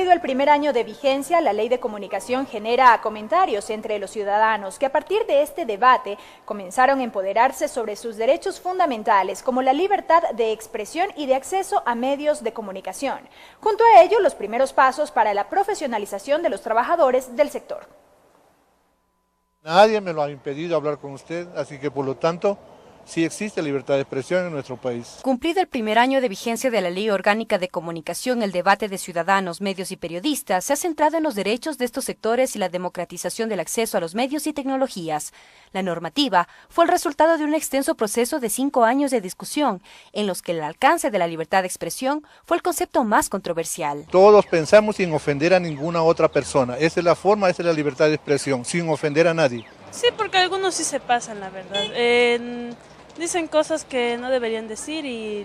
cumplido el primer año de vigencia, la Ley de Comunicación genera comentarios entre los ciudadanos que a partir de este debate comenzaron a empoderarse sobre sus derechos fundamentales como la libertad de expresión y de acceso a medios de comunicación. Junto a ello, los primeros pasos para la profesionalización de los trabajadores del sector. Nadie me lo ha impedido hablar con usted, así que por lo tanto, sí existe libertad de expresión en nuestro país. Cumplido el primer año de vigencia de la Ley Orgánica de Comunicación, el debate de ciudadanos, medios y periodistas se ha centrado en los derechos de estos sectores y la democratización del acceso a los medios y tecnologías. La normativa fue el resultado de un extenso proceso de 5 años de discusión, en los que el alcance de la libertad de expresión fue el concepto más controversial. Todos pensamos sin ofender a ninguna otra persona. Esa es la forma, esa es la libertad de expresión, sin ofender a nadie. Sí, porque algunos sí se pasan, la verdad. Dicen cosas que no deberían decir y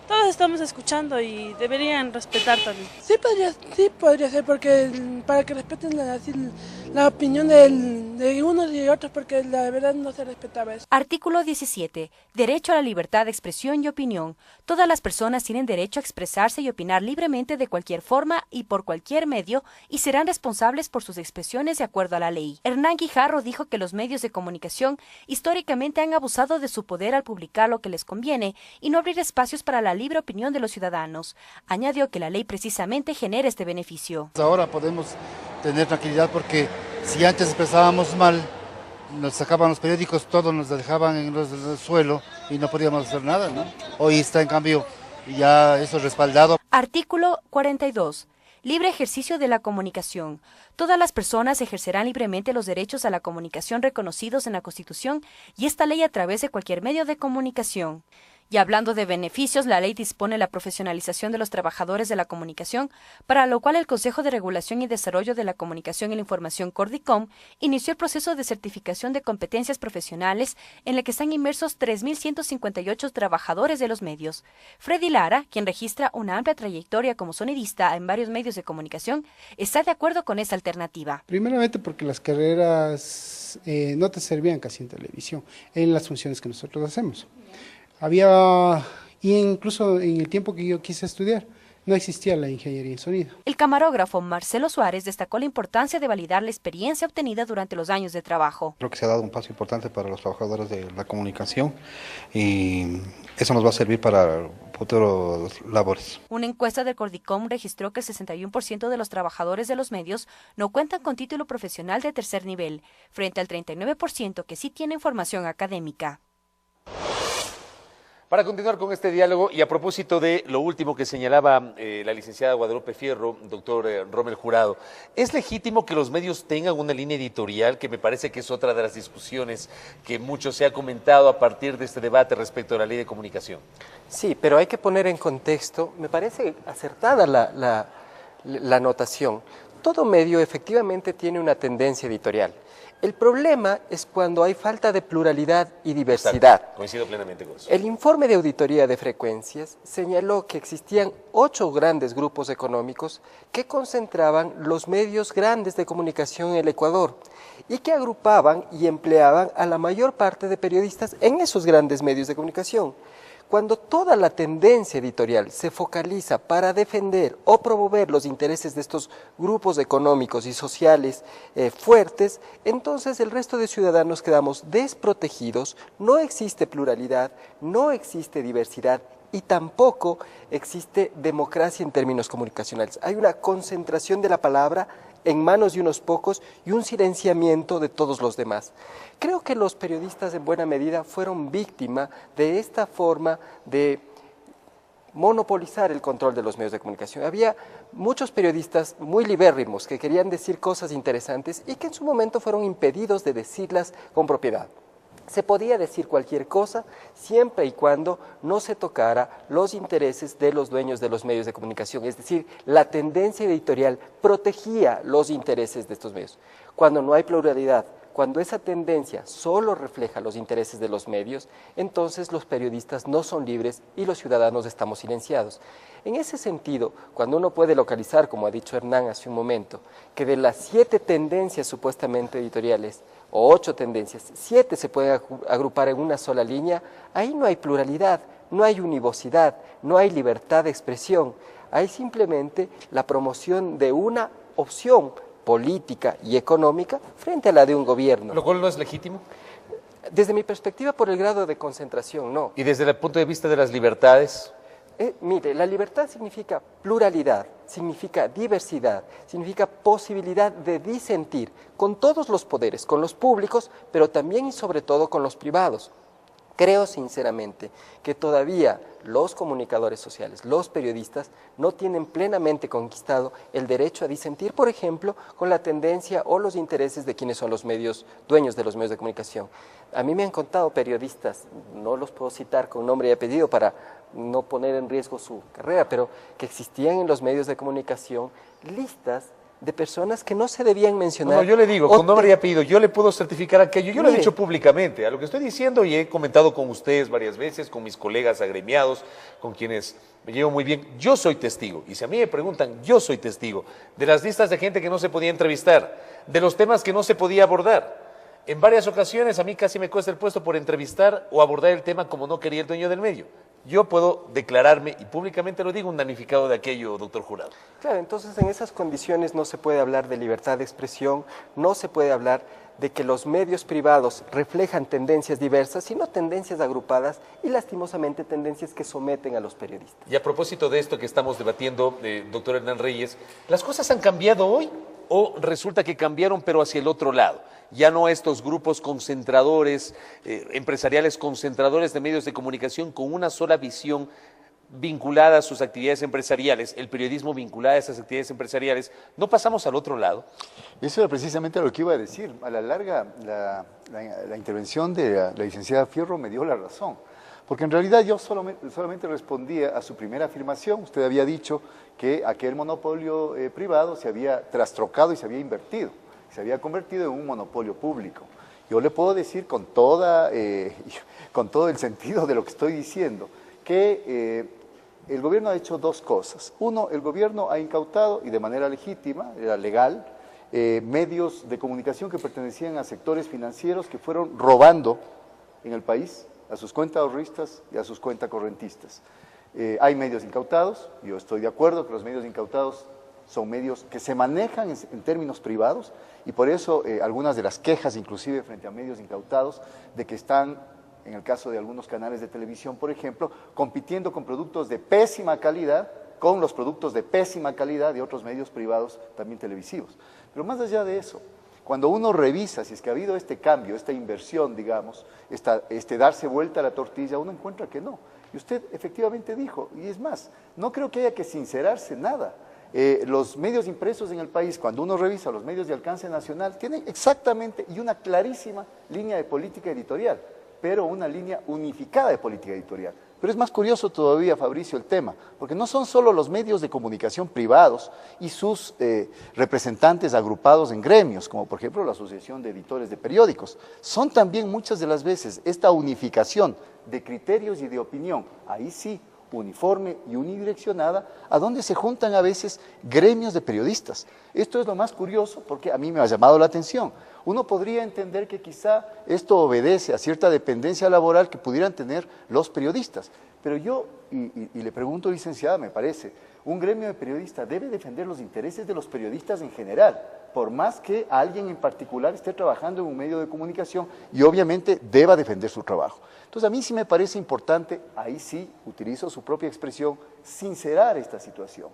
todos estamos escuchando y deberían respetar también. Sí podría ser, porque para que respeten la opinión de unos y otros, porque la verdad no se respetaba eso. Artículo 17. Derecho a la libertad de expresión y opinión. Todas las personas tienen derecho a expresarse y opinar libremente de cualquier forma y por cualquier medio y serán responsables por sus expresiones de acuerdo a la ley. Hernán Guijarro dijo que los medios de comunicación históricamente han abusado de su poder al publicar lo que les conviene y no abrir espacios para la libre opinión de los ciudadanos. Añadió que la ley precisamente genera este beneficio. Ahora podemos tener tranquilidad porque si antes expresábamos mal, nos sacaban los periódicos, todos nos dejaban en el suelo y no podíamos hacer nada, ¿no? Hoy está en cambio ya eso respaldado. Artículo 42. Libre ejercicio de la comunicación. Todas las personas ejercerán libremente los derechos a la comunicación reconocidos en la Constitución y esta ley a través de cualquier medio de comunicación. Y hablando de beneficios, la ley dispone la profesionalización de los trabajadores de la comunicación, para lo cual el Consejo de Regulación y Desarrollo de la Comunicación y la Información, CORDICOM, inició el proceso de certificación de competencias profesionales en el que están inmersos 3.158 trabajadores de los medios. Freddy Lara, quien registra una amplia trayectoria como sonidista en varios medios de comunicación, está de acuerdo con esta alternativa. Primeramente porque las carreras no te servían casi en televisión, en las funciones que nosotros hacemos. Incluso en el tiempo que yo quise estudiar, no existía la ingeniería en sonido. El camarógrafo Marcelo Suárez destacó la importancia de validar la experiencia obtenida durante los años de trabajo. Creo que se ha dado un paso importante para los trabajadores de la comunicación y eso nos va a servir para futuros labores. Una encuesta del CORDICOM registró que el 61% de los trabajadores de los medios no cuentan con título profesional de tercer nivel, frente al 39% que sí tienen formación académica. Para continuar con este diálogo y a propósito de lo último que señalaba la licenciada Guadalupe Fierro, doctor Rommel Jurado, ¿es legítimo que los medios tengan una línea editorial? Que me parece que es otra de las discusiones que mucho se ha comentado a partir de este debate respecto a la ley de comunicación. Sí, pero hay que poner en contexto, me parece acertada la anotación. Todo medio efectivamente tiene una tendencia editorial. El problema es cuando hay falta de pluralidad y diversidad. Exacto. Coincido plenamente con eso. El informe de auditoría de frecuencias señaló que existían 8 grandes grupos económicos que concentraban los medios grandes de comunicación en el Ecuador y que agrupaban y empleaban a la mayor parte de periodistas en esos grandes medios de comunicación. Cuando toda la tendencia editorial se focaliza para defender o promover los intereses de estos grupos económicos y sociales fuertes, entonces el resto de ciudadanos quedamos desprotegidos, no existe pluralidad, no existe diversidad y tampoco existe democracia en términos comunicacionales. Hay una concentración de la palabra en manos de unos pocos y un silenciamiento de todos los demás. Creo que los periodistas en buena medida fueron víctima de esta forma de monopolizar el control de los medios de comunicación. Había muchos periodistas muy libérrimos que querían decir cosas interesantes y que en su momento fueron impedidos de decirlas con propiedad. Se podía decir cualquier cosa siempre y cuando no se tocara los intereses de los dueños de los medios de comunicación, es decir, la tendencia editorial protegía los intereses de estos medios. Cuando no hay pluralidad, cuando esa tendencia solo refleja los intereses de los medios, entonces los periodistas no son libres y los ciudadanos estamos silenciados. En ese sentido, cuando uno puede localizar, como ha dicho Hernán hace un momento, que de las 7 tendencias supuestamente editoriales, o 8 tendencias, 7 se pueden agrupar en una sola línea, ahí no hay pluralidad, no hay univocidad, no hay libertad de expresión. hay simplemente la promoción de una opción política y económica frente a la de un gobierno. ¿Lo cual no es legítimo? Desde mi perspectiva, por el grado de concentración, no. ¿Y desde el punto de vista de las libertades? Mire, la libertad significa pluralidad, significa diversidad, significa posibilidad de disentir con todos los poderes, con los públicos, pero también y sobre todo con los privados. Creo sinceramente que todavía los comunicadores sociales, los periodistas, no tienen plenamente conquistado el derecho a disentir, por ejemplo, con la tendencia o los intereses de quienes son los medios, dueños de los medios de comunicación. A mí me han contado periodistas, no los puedo citar con nombre y apellido para no poner en riesgo su carrera, pero que existían en los medios de comunicación listas de personas que no se debían mencionar. No, yo le digo, con nombre y apellido, yo le puedo certificar aquello, yo lo he dicho públicamente, a lo que estoy diciendo y he comentado con ustedes varias veces, con mis colegas agremiados, con quienes me llevo muy bien, yo soy testigo, y si a mí me preguntan, yo soy testigo de las listas de gente que no se podía entrevistar, de los temas que no se podía abordar. En varias ocasiones a mí casi me cuesta el puesto por entrevistar o abordar el tema como no quería el dueño del medio. Yo puedo declararme, y públicamente lo digo, un damnificado de aquello, doctor Jurado. Claro, entonces en esas condiciones no se puede hablar de libertad de expresión, no se puede hablar de que los medios privados reflejan tendencias diversas, sino tendencias agrupadas y lastimosamente tendencias que someten a los periodistas. Y a propósito de esto que estamos debatiendo, doctor Hernán Reyes, ¿las cosas han cambiado hoy o resulta que cambiaron pero hacia el otro lado? Ya no estos grupos concentradores, empresariales concentradores de medios de comunicación con una sola visión vinculada a sus actividades empresariales, el periodismo vinculado a esas actividades empresariales, ¿no pasamos al otro lado? Eso era precisamente lo que iba a decir. A la larga, la intervención de la licenciada Fierro me dio la razón, porque en realidad yo solamente respondía a su primera afirmación. Usted había dicho que aquel monopolio privado se había trastrocado y se había invertido, se había convertido en un monopolio público. Yo le puedo decir con todo el sentido de lo que estoy diciendo, que el gobierno ha hecho dos cosas. Uno, el gobierno ha incautado, y de manera legítima, era legal, medios de comunicación que pertenecían a sectores financieros que fueron robando en el país a sus cuentas ahorristas y a sus cuentas correntistas. Hay medios incautados, yo estoy de acuerdo que los medios incautados son medios que se manejan en términos privados, y por eso algunas de las quejas, inclusive frente a medios incautados, de que están, en el caso de algunos canales de televisión, por ejemplo, compitiendo con productos de pésima calidad, con los productos de pésima calidad de otros medios privados también televisivos. Pero más allá de eso, cuando uno revisa si es que ha habido este cambio, esta inversión, digamos, darse vuelta a la tortilla, uno encuentra que no. Y usted efectivamente dijo, y es más, no creo que haya que sincerarse nada. Los medios impresos en el país, cuando uno revisa los medios de alcance nacional, tienen exactamente y una clarísima línea de política editorial, pero una línea unificada de política editorial. Pero es más curioso todavía, Fabricio, el tema, porque no son solo los medios de comunicación privados y sus representantes agrupados en gremios, como por ejemplo la Asociación de Editores de Periódicos, son también muchas de las veces esta unificación de criterios y de opinión, ahí sí, uniforme y unidireccionada, a donde se juntan a veces gremios de periodistas. Esto es lo más curioso porque a mí me ha llamado la atención. Uno podría entender que quizá esto obedece a cierta dependencia laboral que pudieran tener los periodistas, pero yo, y le pregunto, licenciada, me parece, un gremio de periodistas debe defender los intereses de los periodistas en general, por más que alguien en particular esté trabajando en un medio de comunicación y obviamente deba defender su trabajo. Entonces a mí sí me parece importante, ahí sí, utilizo su propia expresión, sincerar esta situación.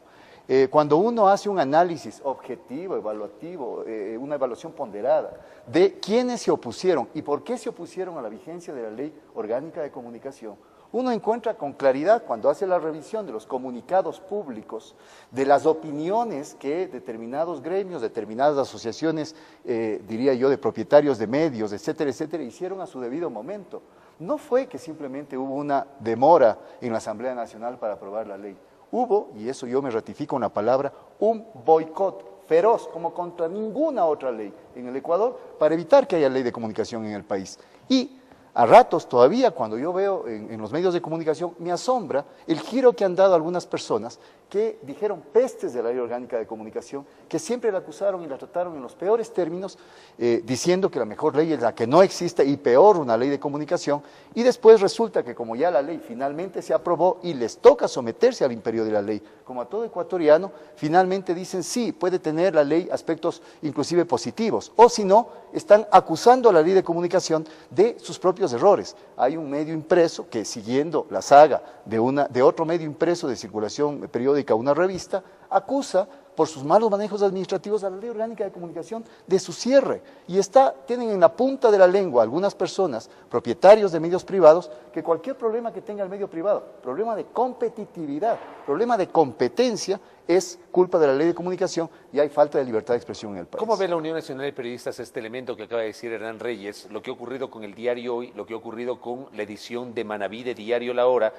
Cuando uno hace un análisis objetivo, evaluativo, una evaluación ponderada de quiénes se opusieron y por qué se opusieron a la vigencia de la Ley Orgánica de Comunicación, uno encuentra con claridad cuando hace la revisión de los comunicados públicos, de las opiniones que determinados gremios, determinadas asociaciones, diría yo, de propietarios de medios, etcétera, etcétera, hicieron a su debido momento. No fue que simplemente hubo una demora en la Asamblea Nacional para aprobar la ley. Hubo, y eso yo me ratifico en la palabra, un boicot feroz, como contra ninguna otra ley en el Ecuador, para evitar que haya ley de comunicación en el país. Y a ratos todavía, cuando yo veo en los medios de comunicación, me asombra el giro que han dado algunas personas que dijeron pestes de la Ley Orgánica de Comunicación, que siempre la acusaron y la trataron en los peores términos, diciendo que la mejor ley es la que no existe y peor una ley de comunicación, y después resulta que como ya la ley finalmente se aprobó y les toca someterse al imperio de la ley, como a todo ecuatoriano, finalmente dicen sí, puede tener la ley aspectos inclusive positivos, o si no, están acusando a la ley de comunicación de sus propios errores. Hay un medio impreso que, siguiendo la saga de otro medio impreso de circulación periódica, una revista, acusa por sus malos manejos administrativos a la Ley Orgánica de Comunicación de su cierre. Y tienen en la punta de la lengua algunas personas, propietarios de medios privados, que cualquier problema que tenga el medio privado, problema de competitividad, problema de competencia, es culpa de la Ley de Comunicación y hay falta de libertad de expresión en el país. ¿Cómo ve la Unión Nacional de Periodistas este elemento que acaba de decir Hernán Reyes, lo que ha ocurrido con el diario Hoy, lo que ha ocurrido con la edición de Manaví de Diario La Hora?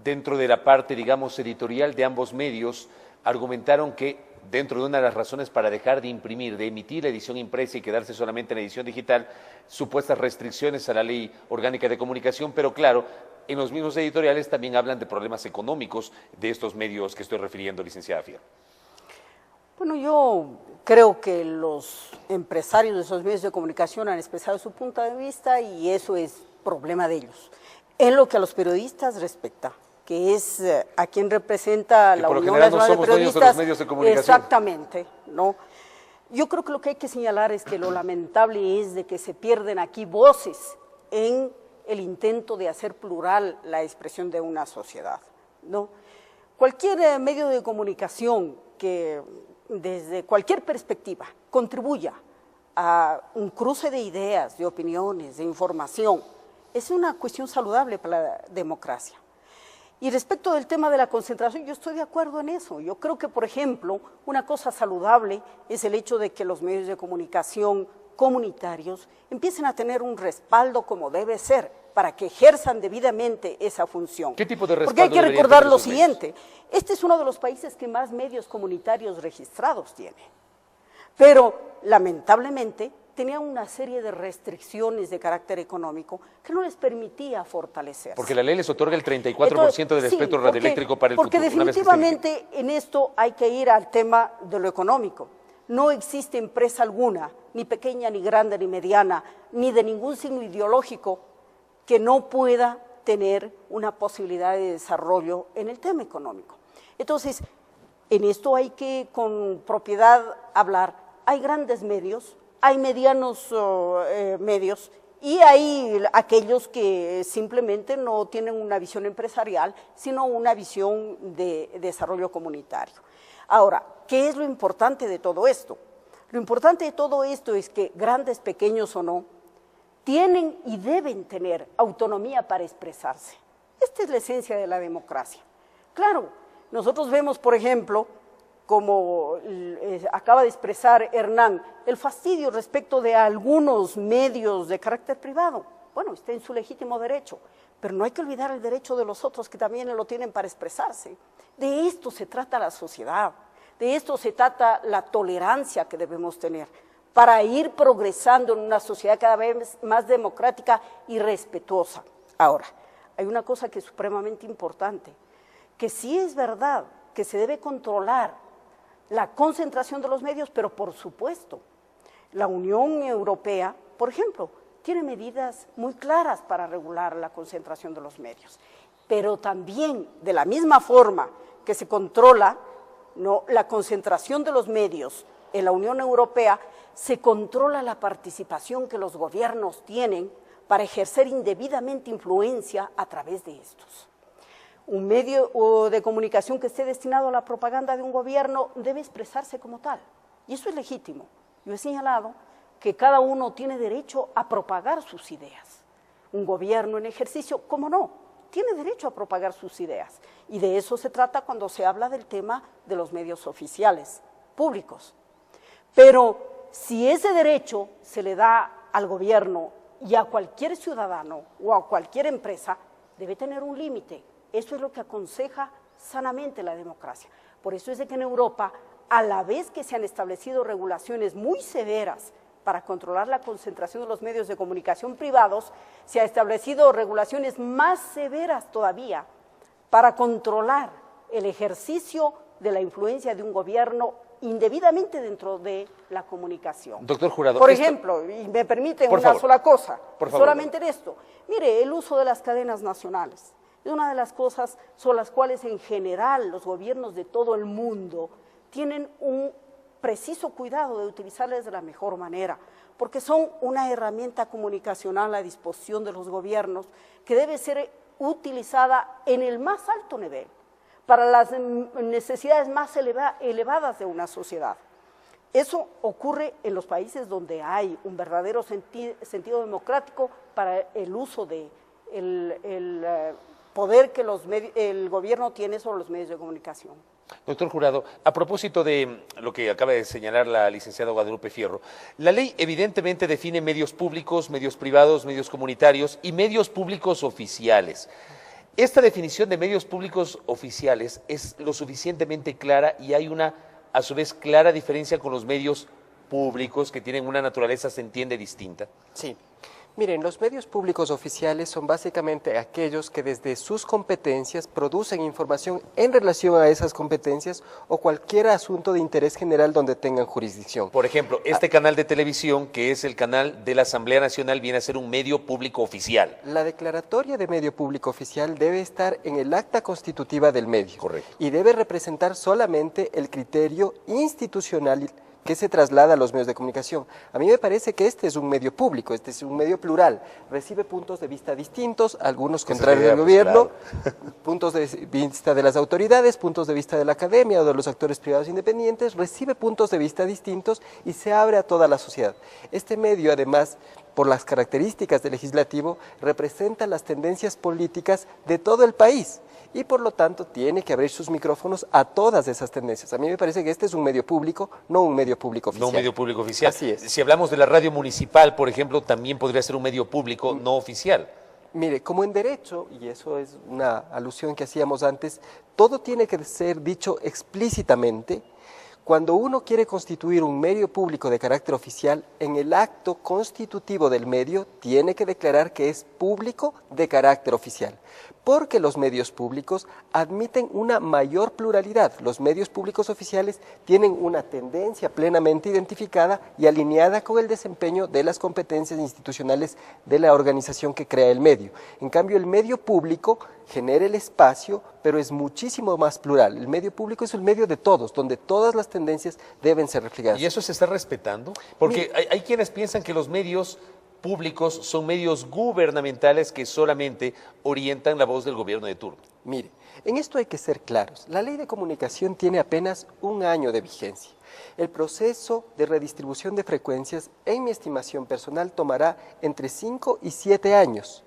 Dentro de la parte, digamos, editorial de ambos medios, argumentaron que dentro de una de las razones para dejar de imprimir, de emitir la edición impresa y quedarse solamente en la edición digital, supuestas restricciones a la Ley Orgánica de Comunicación, pero claro, en los mismos editoriales también hablan de problemas económicos de estos medios que estoy refiriendo, licenciada Fierro. Bueno, yo creo que los empresarios de esos medios de comunicación han expresado su punto de vista y eso es problema de ellos. En lo que a los periodistas respecta, que es a quien representa la Unión Nacional de Periodistas. De los medios de comunicación. Exactamente, ¿no? Yo creo que lo que hay que señalar es que lo lamentable es de que se pierden aquí voces en el intento de hacer plural la expresión de una sociedad, ¿no? Cualquier medio de comunicación que desde cualquier perspectiva contribuya a un cruce de ideas, de opiniones, de información, es una cuestión saludable para la democracia. Y respecto del tema de la concentración, yo estoy de acuerdo en eso. Yo creo que, por ejemplo, una cosa saludable es el hecho de que los medios de comunicación comunitarios empiecen a tener un respaldo como debe ser para que ejerzan debidamente esa función. ¿Qué tipo de respaldo? Porque hay que recordar lo siguiente, este es uno de los países que más medios comunitarios registrados tiene, pero lamentablemente tenía una serie de restricciones de carácter económico que no les permitía fortalecerse. Porque la ley les otorga el 34% del espectro radioeléctrico para el futuro. Porque definitivamente en esto hay que ir al tema de lo económico. No existe empresa alguna, ni pequeña, ni grande, ni mediana, ni de ningún signo ideológico, que no pueda tener una posibilidad de desarrollo en el tema económico. Entonces, en esto hay que con propiedad hablar. Hay grandes medios, hay medianos medios y hay aquellos que simplemente no tienen una visión empresarial, sino una visión de desarrollo comunitario. Ahora, ¿qué es lo importante de todo esto? Lo importante de todo esto es que grandes, pequeños o no, tienen y deben tener autonomía para expresarse. Esta es la esencia de la democracia. Claro, nosotros vemos, por ejemplo, como acaba de expresar Hernán, el fastidio respecto de algunos medios de carácter privado. Bueno, está en su legítimo derecho, pero no hay que olvidar el derecho de los otros que también lo tienen para expresarse. De esto se trata la sociedad, de esto se trata la tolerancia que debemos tener para ir progresando en una sociedad cada vez más democrática y respetuosa. Ahora, hay una cosa que es supremamente importante, que sí es verdad que se debe controlar la concentración de los medios, pero por supuesto, la Unión Europea, por ejemplo, tiene medidas muy claras para regular la concentración de los medios, pero también de la misma forma que se controla la concentración de los medios en la Unión Europea, se controla la participación que los gobiernos tienen para ejercer indebidamente influencia a través de estos. Un medio de comunicación que esté destinado a la propaganda de un gobierno debe expresarse como tal, y eso es legítimo. Yo he señalado que cada uno tiene derecho a propagar sus ideas. Un gobierno en ejercicio, ¿cómo no?, tiene derecho a propagar sus ideas, y de eso se trata cuando se habla del tema de los medios oficiales, públicos. Pero si ese derecho se le da al gobierno y a cualquier ciudadano o a cualquier empresa, debe tener un límite. Eso es lo que aconseja sanamente la democracia. Por eso es de que en Europa, a la vez que se han establecido regulaciones muy severas para controlar la concentración de los medios de comunicación privados, se ha establecido regulaciones más severas todavía para controlar el ejercicio de la influencia de un gobierno indebidamente dentro de la comunicación. Doctor Jurado. Por ejemplo, y me permiten una sola cosa, solamente en esto. Mire, el uso de las cadenas nacionales es una de las cosas sobre las cuales en general los gobiernos de todo el mundo tienen un preciso cuidado de utilizarlas de la mejor manera, porque son una herramienta comunicacional a disposición de los gobiernos que debe ser utilizada en el más alto nivel, para las necesidades más elevadas de una sociedad. Eso ocurre en los países donde hay un verdadero sentido democrático para el uso de el poder que el gobierno tiene sobre los medios de comunicación. Doctor Jurado, a propósito de lo que acaba de señalar la licenciada Guadalupe Fierro, la ley evidentemente define medios públicos, medios privados, medios comunitarios y medios públicos oficiales. Esta definición de medios públicos oficiales es lo suficientemente clara y hay una, a su vez, clara diferencia con los medios públicos que tienen una naturaleza, se entiende, distinta. Sí. Miren, los medios públicos oficiales son básicamente aquellos que desde sus competencias producen información en relación a esas competencias o cualquier asunto de interés general donde tengan jurisdicción. Por ejemplo, este canal de televisión, que es el canal de la Asamblea Nacional, viene a ser un medio público oficial. La declaratoria de medio público oficial debe estar en el acta constitutiva del medio. Correcto. Y debe representar solamente el criterio institucional que se traslada a los medios de comunicación. A mí me parece que este es un medio público, este es un medio plural, recibe puntos de vista distintos, algunos contrarios del gobierno, puntos de vista de las autoridades, puntos de vista de la academia o de los actores privados independientes, recibe puntos de vista distintos y se abre a toda la sociedad. Este medio, además, por las características del legislativo, representa las tendencias políticas de todo el país. Y por lo tanto tiene que abrir sus micrófonos a todas esas tendencias. A mí me parece que este es un medio público, no un medio público oficial. No un medio público oficial. Así es. Si hablamos de la radio municipal, por ejemplo, también podría ser un medio público no oficial. Mire, como en derecho, y eso es una alusión que hacíamos antes, todo tiene que ser dicho explícitamente. Cuando uno quiere constituir un medio público de carácter oficial, en el acto constitutivo del medio tiene que declarar que es público de carácter oficial, porque los medios públicos admiten una mayor pluralidad. Los medios públicos oficiales tienen una tendencia plenamente identificada y alineada con el desempeño de las competencias institucionales de la organización que crea el medio. En cambio, el medio público genera el espacio, pero es muchísimo más plural. El medio público es el medio de todos, donde todas las tendencias deben ser reflejadas. ¿Y eso se está respetando? Porque hay quienes piensan que los medios públicos son medios gubernamentales que solamente orientan la voz del gobierno de turno. Mire, en esto hay que ser claros. La ley de comunicación tiene apenas un año de vigencia. El proceso de redistribución de frecuencias, en mi estimación personal, tomará entre 5 y 7 años.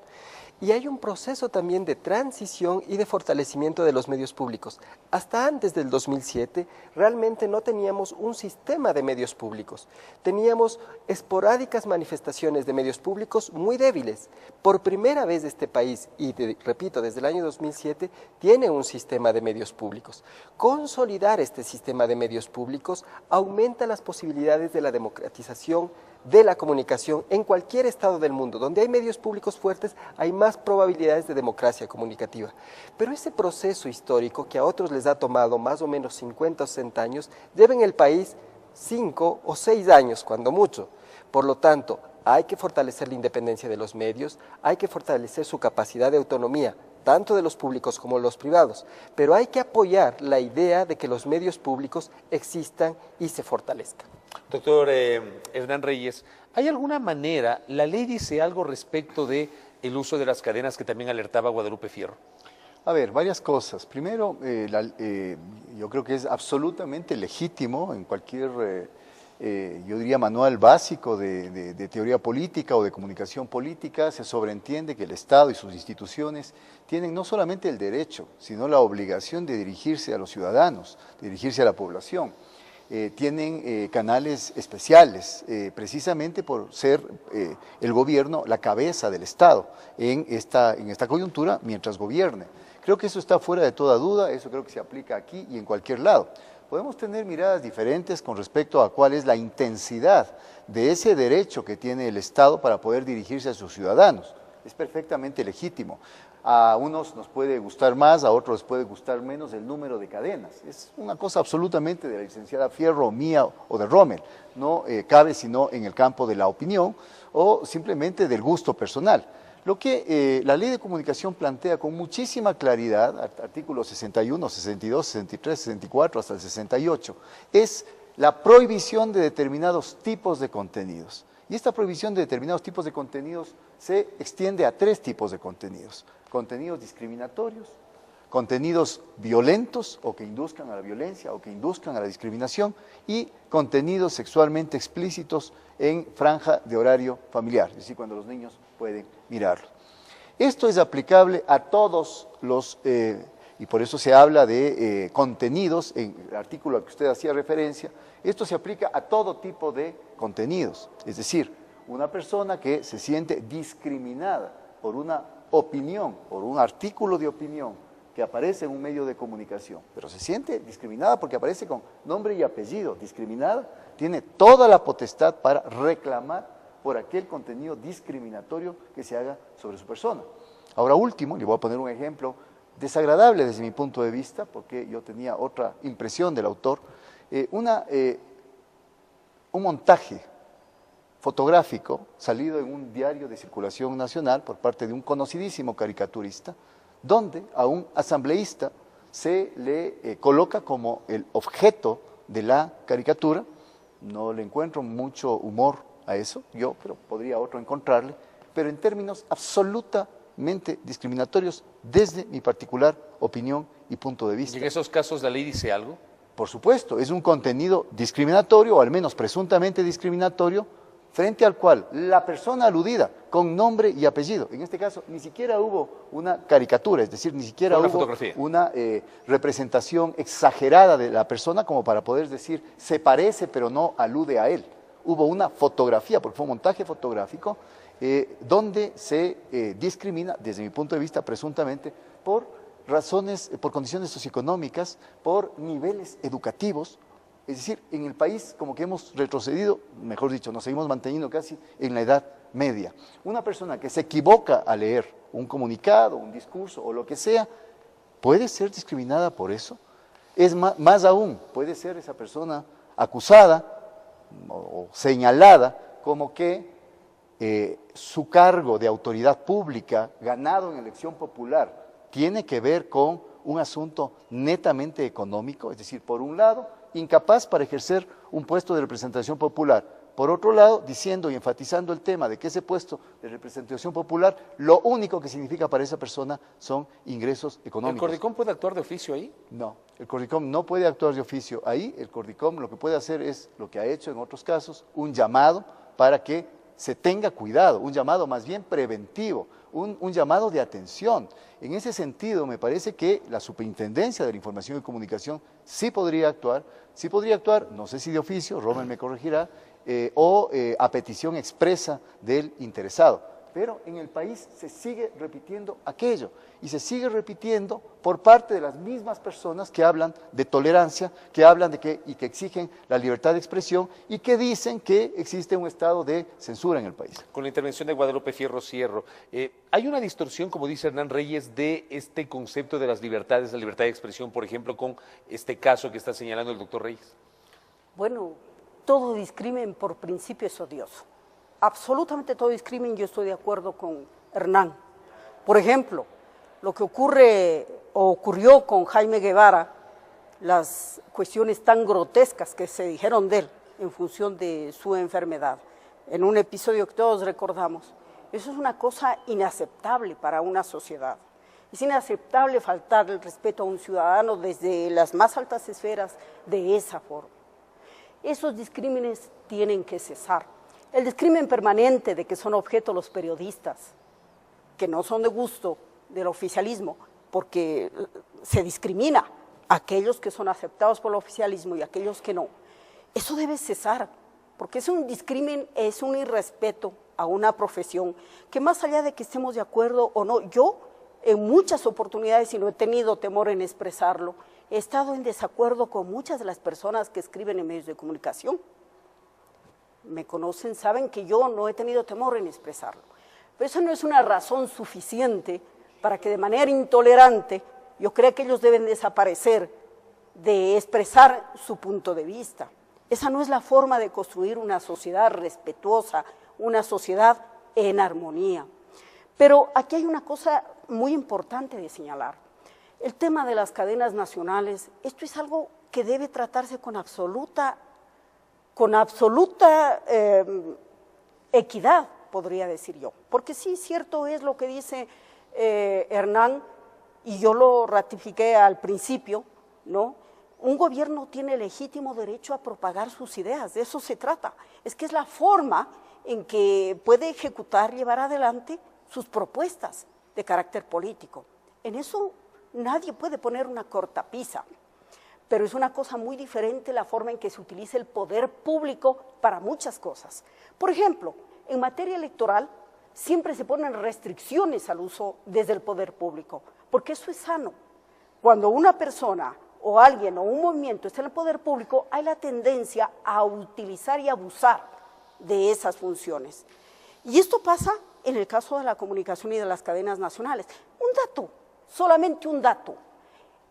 Y hay un proceso también de transición y de fortalecimiento de los medios públicos. Hasta antes del 2007 realmente no teníamos un sistema de medios públicos. Teníamos esporádicas manifestaciones de medios públicos muy débiles. Por primera vez este país, y repito, desde el año 2007, tiene un sistema de medios públicos. Consolidar este sistema de medios públicos aumenta las posibilidades de la democratización de la comunicación en cualquier estado del mundo. Donde hay medios públicos fuertes, hay más probabilidades de democracia comunicativa. Pero ese proceso histórico, que a otros les ha tomado más o menos 50 o 60 años, lleva en el país 5 o 6 años, cuando mucho. Por lo tanto, hay que fortalecer la independencia de los medios, hay que fortalecer su capacidad de autonomía, tanto de los públicos como los privados, pero hay que apoyar la idea de que los medios públicos existan y se fortalezcan. Doctor Hernán Reyes, ¿hay alguna manera, la ley dice algo respecto de el uso de las cadenas que también alertaba Guadalupe Fierro? A ver, varias cosas. Primero, yo creo que es absolutamente legítimo en cualquier, yo diría, manual básico de teoría política o de comunicación política, se sobreentiende que el Estado y sus instituciones tienen no solamente el derecho, sino la obligación de dirigirse a los ciudadanos, de dirigirse a la población. Tienen canales especiales, precisamente por ser el gobierno la cabeza del Estado en esta coyuntura mientras gobierne. Creo que eso está fuera de toda duda, eso creo que se aplica aquí y en cualquier lado. Podemos tener miradas diferentes con respecto a cuál es la intensidad de ese derecho que tiene el Estado para poder dirigirse a sus ciudadanos. Es perfectamente legítimo. A unos nos puede gustar más, a otros les puede gustar menos el número de cadenas. Es una cosa absolutamente de la licenciada Fierro, mía o de Rommel. No cabe sino en el campo de la opinión o simplemente del gusto personal. Lo que la Ley de Comunicación plantea con muchísima claridad, artículos 61, 62, 63, 64 hasta el 68, es la prohibición de determinados tipos de contenidos. Y esta prohibición de determinados tipos de contenidos se extiende a 3 tipos de contenidos. Contenidos discriminatorios, contenidos violentos o que induzcan a la violencia o que induzcan a la discriminación y contenidos sexualmente explícitos en franja de horario familiar, es decir, cuando los niños pueden mirarlo. Esto es aplicable a todos los, y por eso se habla de contenidos, en el artículo al que usted hacía referencia, esto se aplica a todo tipo de contenidos, es decir, una persona que se siente discriminada por una opinión, por un artículo de opinión que aparece en un medio de comunicación, pero se siente discriminada porque aparece con nombre y apellido, discriminada, tiene toda la potestad para reclamar por aquel contenido discriminatorio que se haga sobre su persona. Ahora último, le voy a poner un ejemplo desagradable desde mi punto de vista, porque yo tenía otra impresión del autor, un montaje fotográfico salido en un diario de circulación nacional por parte de un conocidísimo caricaturista, donde a un asambleísta se le coloca como el objeto de la caricatura. No le encuentro mucho humor a eso, pero podría otro encontrarle, pero en términos absolutamente discriminatorios desde mi particular opinión y punto de vista. ¿Y en esos casos la ley dice algo? Por supuesto, es un contenido discriminatorio, o al menos presuntamente discriminatorio, frente al cual la persona aludida, con nombre y apellido, en este caso ni siquiera hubo una caricatura, es decir, ni siquiera hubo una representación exagerada de la persona como para poder decir se parece pero no alude a él. Hubo una fotografía, porque fue un montaje fotográfico, donde se discrimina, desde mi punto de vista, presuntamente, por razones, por condiciones socioeconómicas, por niveles educativos. Es decir, en el país como que hemos retrocedido, mejor dicho, nos seguimos manteniendo casi en la Edad Media. Una persona que se equivoca a leer un comunicado, un discurso o lo que sea, ¿puede ser discriminada por eso? Es más aún, puede ser esa persona acusada o señalada como que su cargo de autoridad pública ganado en elección popular tiene que ver con un asunto netamente económico, es decir, por un lado, incapaz para ejercer un puesto de representación popular. Por otro lado, diciendo y enfatizando el tema de que ese puesto de representación popular, lo único que significa para esa persona son ingresos económicos. ¿El Cordicom puede actuar de oficio ahí? No, el Cordicom no puede actuar de oficio ahí. El Cordicom lo que puede hacer es lo que ha hecho en otros casos, un llamado para que se tenga cuidado, un llamado más bien preventivo, un llamado de atención. En ese sentido, me parece que la Superintendencia de la Información y Comunicación sí podría actuar, no sé si de oficio, Rommel me corregirá, o a petición expresa del interesado. Pero en el país se sigue repitiendo aquello, y se sigue repitiendo por parte de las mismas personas que hablan de tolerancia, que hablan de que exigen la libertad de expresión y que dicen que existe un estado de censura en el país. Con la intervención de Guadalupe Fierro cierro. Hay una distorsión, como dice Hernán Reyes, de este concepto de las libertades, la libertad de expresión, por ejemplo, con este caso que está señalando el doctor Reyes. Bueno, todo discrimen por principio es odioso. Absolutamente todo discrimen, yo estoy de acuerdo con Hernán. Por ejemplo, lo que ocurrió con Jaime Guevara, las cuestiones tan grotescas que se dijeron de él en función de su enfermedad, en un episodio que todos recordamos, eso es una cosa inaceptable para una sociedad. Es inaceptable faltar el respeto a un ciudadano desde las más altas esferas de esa forma. Esos discrímenes tienen que cesar. El discrimen permanente de que son objeto los periodistas, que no son de gusto del oficialismo, porque se discrimina a aquellos que son aceptados por el oficialismo y a aquellos que no, eso debe cesar, porque es un discrimen, es un irrespeto a una profesión, que más allá de que estemos de acuerdo o no, yo en muchas oportunidades, y no he tenido temor en expresarlo, he estado en desacuerdo con muchas de las personas que escriben en medios de comunicación. Me conocen, saben que yo no he tenido temor en expresarlo. Pero eso no es una razón suficiente para que de manera intolerante, yo creo que ellos deben desaparecer de expresar su punto de vista. Esa no es la forma de construir una sociedad respetuosa, una sociedad en armonía. Pero aquí hay una cosa muy importante de señalar. El tema de las cadenas nacionales, esto es algo que debe tratarse con absoluta equidad, podría decir yo. Porque sí, cierto es lo que dice Hernán, y yo lo ratifiqué al principio, ¿no? Un gobierno tiene legítimo derecho a propagar sus ideas, de eso se trata. Es que es la forma en que puede ejecutar, llevar adelante sus propuestas de carácter político. En eso nadie puede poner una cortapisa, pero es una cosa muy diferente la forma en que se utiliza el poder público para muchas cosas. Por ejemplo, en materia electoral siempre se ponen restricciones al uso desde el poder público, porque eso es sano. Cuando una persona o alguien o un movimiento está en el poder público, hay la tendencia a utilizar y abusar de esas funciones. Y esto pasa en el caso de la comunicación y de las cadenas nacionales. Un dato, solamente un dato,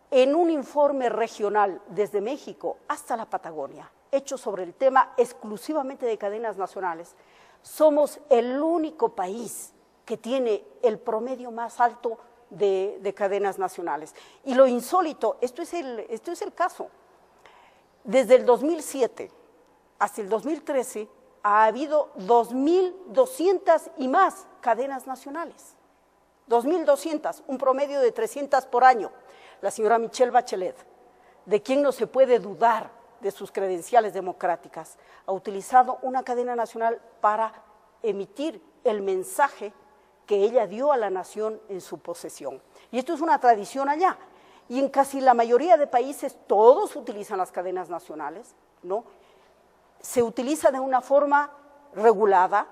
en un informe regional desde México hasta la Patagonia, hecho sobre el tema exclusivamente de cadenas nacionales, somos el único país que tiene el promedio más alto de cadenas nacionales. Y lo insólito, esto es el caso, desde el 2007 hasta el 2013 ha habido 2.200 y más cadenas nacionales, 2.200, un promedio de 300 por año. La señora Michelle Bachelet, de quien no se puede dudar de sus credenciales democráticas, ha utilizado una cadena nacional para emitir el mensaje que ella dio a la nación en su posesión. Y esto es una tradición allá. Y en casi la mayoría de países todos utilizan las cadenas nacionales, ¿no? Se utiliza de una forma regulada,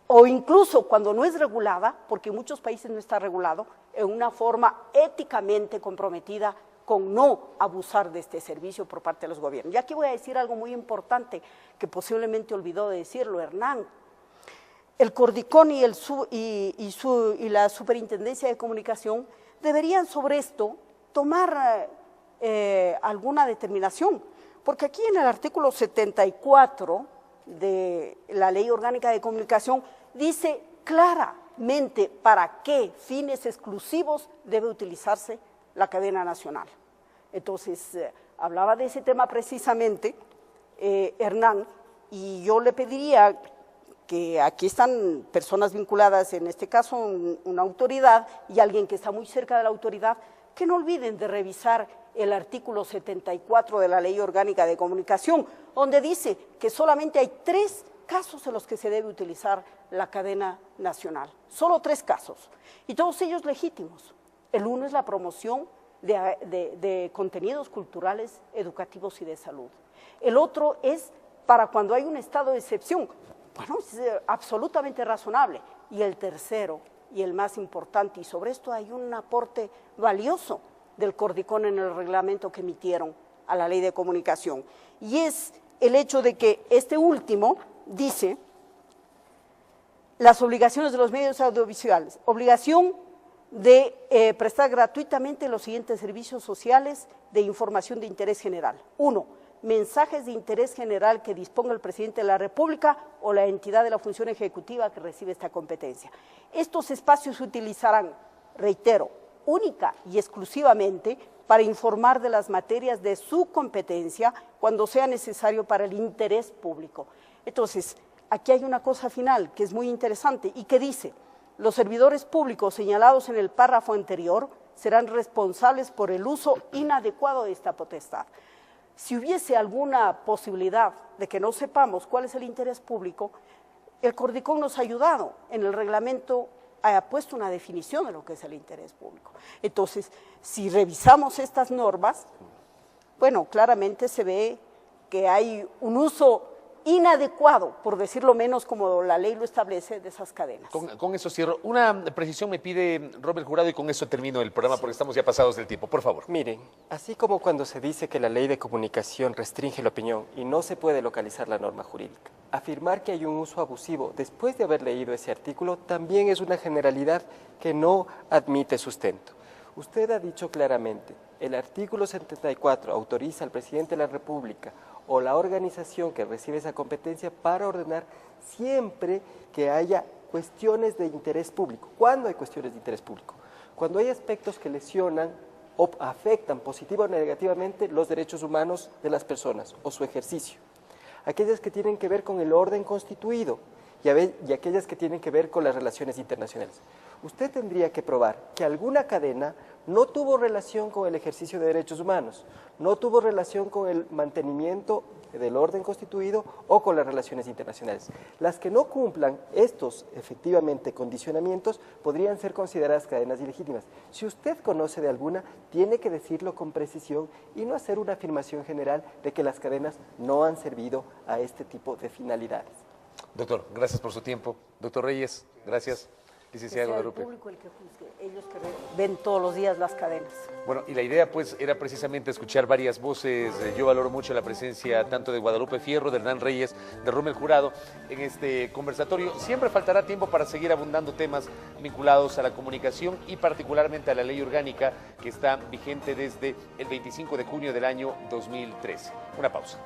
o incluso cuando no es regulada, porque en muchos países no está regulado, en una forma éticamente comprometida con no abusar de este servicio por parte de los gobiernos. Y aquí voy a decir algo muy importante que posiblemente olvidó de decirlo Hernán. El Cordicón y la Superintendencia de Comunicación deberían sobre esto tomar alguna determinación, porque aquí en el artículo 74 de la Ley Orgánica de Comunicación dice claramente para qué fines exclusivos debe utilizarse la cadena nacional. Entonces, hablaba de ese tema precisamente Hernán, y yo le pediría que aquí están personas vinculadas, en este caso una autoridad y alguien que está muy cerca de la autoridad, que no olviden de revisar el artículo 74 de la Ley Orgánica de Comunicación, donde dice que solamente hay 3 casos en los que se debe utilizar la cadena nacional, solo 3 casos, y todos ellos legítimos. El uno es la promoción de contenidos culturales, educativos y de salud. El otro es para cuando hay un estado de excepción. Bueno, es absolutamente razonable. Y el tercero, y el más importante, y sobre esto hay un aporte valioso del Cordicón en el reglamento que emitieron a la Ley de Comunicación, y es el hecho de que este último dice las obligaciones de los medios audiovisuales: obligación de prestar gratuitamente los siguientes servicios sociales de información de interés general. 1. Mensajes de interés general que disponga el presidente de la República o la entidad de la función ejecutiva que recibe esta competencia. Estos espacios se utilizarán, reitero, única y exclusivamente para informar de las materias de su competencia cuando sea necesario para el interés público. Entonces, aquí hay una cosa final que es muy interesante y que dice: los servidores públicos señalados en el párrafo anterior serán responsables por el uso inadecuado de esta potestad. Si hubiese alguna posibilidad de que no sepamos cuál es el interés público, el Cordicón nos ha ayudado. En el reglamento ha puesto una definición de lo que es el interés público. Entonces, si revisamos estas normas, bueno, claramente se ve que hay un uso inadecuado, por decirlo menos como la ley lo establece, de esas cadenas. Con eso cierro. Una precisión me pide Rommel Jurado y con eso termino el programa porque estamos ya pasados del tiempo. Por favor. Miren, así como cuando se dice que la ley de comunicación restringe la opinión y no se puede localizar la norma jurídica, afirmar que hay un uso abusivo después de haber leído ese artículo también es una generalidad que no admite sustento. Usted ha dicho claramente, el artículo 74 autoriza al presidente de la República o la organización que recibe esa competencia para ordenar siempre que haya cuestiones de interés público. ¿Cuándo hay cuestiones de interés público? Cuando hay aspectos que lesionan o afectan positiva o negativamente los derechos humanos de las personas o su ejercicio. Aquellas que tienen que ver con el orden constituido y aquellas que tienen que ver con las relaciones internacionales. Usted tendría que probar que alguna cadena no tuvo relación con el ejercicio de derechos humanos, no tuvo relación con el mantenimiento del orden constituido o con las relaciones internacionales. Las que no cumplan estos, efectivamente, condicionamientos podrían ser consideradas cadenas ilegítimas. Si usted conoce de alguna, tiene que decirlo con precisión y no hacer una afirmación general de que las cadenas no han servido a este tipo de finalidades. Doctor, gracias por su tiempo. Doctor Reyes, gracias. Licenciada Guadalupe. El público el que juzgue, ellos que ven todos los días las cadenas. Bueno, y la idea pues era precisamente escuchar varias voces. Yo valoro mucho la presencia tanto de Guadalupe Fierro, de Hernán Reyes, de Rommel Jurado en este conversatorio. Siempre faltará tiempo para seguir abundando temas vinculados a la comunicación y particularmente a la ley orgánica que está vigente desde el 25 de junio del año 2013. Una pausa.